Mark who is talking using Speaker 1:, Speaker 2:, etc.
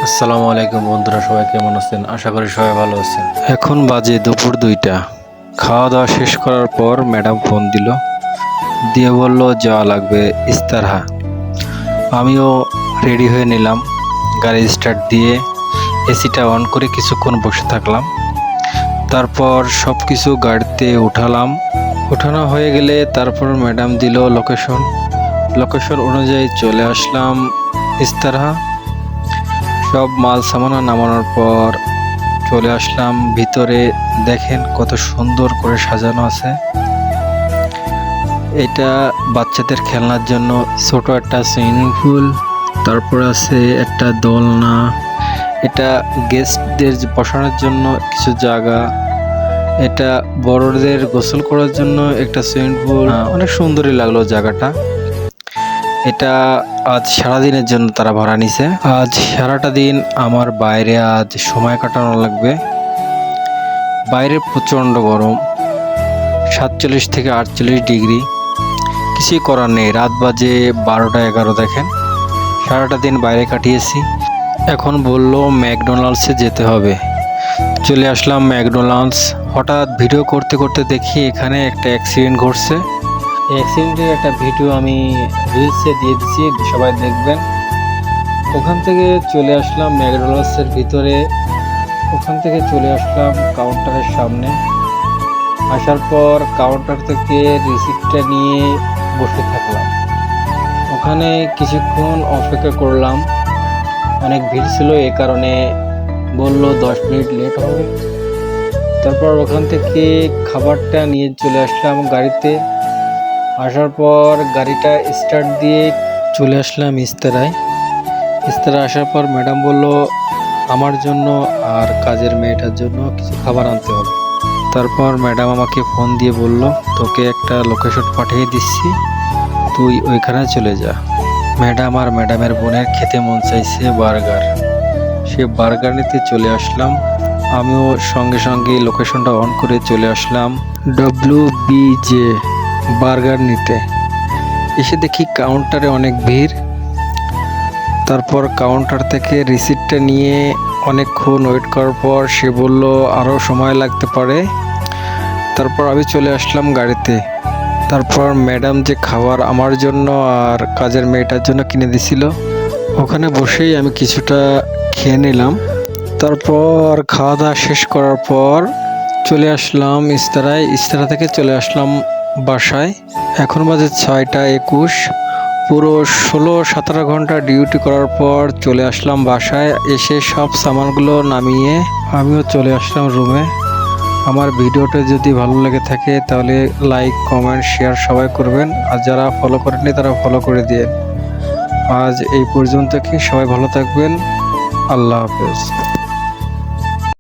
Speaker 1: আসসালামু আলাইকুম বন্ধুরা, সবাই কেমন আছেন? আশা করি সবাই ভালো আছেন। এখন বাজে দুপুর 2টা। খাওয়া দাওয়া শেষ করার পর ম্যাডাম ফোন দিয়ে বলল যাওয়া লাগবে ইস্তারহা। আমিও রেডি হয়ে নিলাম, গাড়ি স্টার্ট দিয়ে এসিটা অন করে কিছুক্ষণ বসে থাকলাম। তারপর সব কিছু গাড়িতে উঠানো হয়ে গেলে তারপর ম্যাডাম দিল লোকেশন অনুযায়ী চলে আসলাম ইস্তারহা। সব মাল সামানা নামানোর পর চলে আসলাম ভিতরে। দেখেন কত সুন্দর করে সাজানো আছে। এটা বাচ্চাদের খেলনার জন্য ছোট একটা সুইমিং পুল, তারপর আছে একটা দোলনা, এটা গেস্টদের বসানোর জন্য কিছু জায়গা, এটা বড়দের গোসল করার জন্য একটা সুইমিং পুল। অনেক সুন্দরই লাগলো জায়গাটা। এটা আজ সারাদিনের জন্য তারা ভাড়া নিছে। আজ সারাটা দিন আমার বাইরে আজ সময় কাটানো লাগবে। বাইরে প্রচণ্ড গরম, 47 থেকে 48 ডিগ্রি। কিছুই করার নেই, রাত বাজে 12টা 11। দেখেন সারাটা দিন বাইরে কাটিয়েছি। এখন বলল ম্যাকডোনাল্ডসে যেতে হবে। চলে আসলাম ম্যাকডোনাল্ডস। হঠাৎ ভিডিও করতে করতে দেখি এখানে একটা অ্যাক্সিডেন্ট ঘটছে। এই অ্যাক্সিডেন্টের একটা ভিডিও আমি রিলসে দিয়ে দিচ্ছি, সবাই দেখবেন। ওখান থেকে চলে আসলাম ম্যাকডোনাল্ডসের ভিতরে। ওখান থেকে চলে আসলাম কাউন্টারের সামনে। আসার পর কাউন্টার থেকে রিসিপ্টটা নিয়ে বসে থাকলাম। ওখানে কিছুক্ষণ অপেক্ষা করলাম, অনেক ভিড় ছিল, এ কারণে বলল 10 মিনিট লেট হবে। তারপর ওখান থেকে খাবারটা নিয়ে চলে আসলাম গাড়িতে। আসার পর গাড়িটা স্টার্ট দিয়ে চলে আসলাম ইস্তারায়। আসার পর ম্যাডাম বলল আমার জন্য আর কাজের মেয়েটার জন্য কিছু খাবার আনতে হবে। তারপর ম্যাডাম আমাকে ফোন দিয়ে বলল তোকে একটা লোকেশন পাঠিয়ে দিচ্ছি, তুই ওইখানে চলে যা। ম্যাডাম আর ম্যাডামের বোনের খেতে মন চাইছে বার্গার। সে বার্গার নিতে চলে আসলাম। আমিও সঙ্গে সঙ্গে লোকেশনটা অন করে চলে আসলাম WBJ বার্গার নিতে। এসে দেখি কাউন্টারে অনেক ভিড়। তারপর কাউন্টার থেকে রিসিপ্টটা নিয়ে অনেকক্ষণ ওয়েট করার পর সে বলল আরও সময় লাগতে পারে। তারপর আমি চলে আসলাম গাড়িতে। তারপর ম্যাডাম যে খাবার আমার জন্য আর কাজের মেয়েটার জন্য কিনে দিছিল, ওখানে বসেই আমি কিছুটা খেয়ে নিলাম। তারপর খাওয়া দাওয়া শেষ করার পর চলে আসলাম ইস্তারায়। ইস্তারা থেকে চলে আসলাম বাসায়। এখন বাজে 6টা 21। পুরো 16-17 ঘন্টা ডিউটি করার পর চলে আসলাম বাসায়। এসে সব সামানগুলো নামিয়ে আমিও চলে আসলাম রুমে। আমার ভিডিওটা যদি ভালো লেগে থাকে তাহলে লাইক, কমেন্ট, শেয়ার সবাই করবেন। আর যারা ফলো করেননি তারা ফলো করে দিন। আজ এই পর্যন্ত, কি সবাই ভালো থাকবেন। আল্লাহ হাফেজ।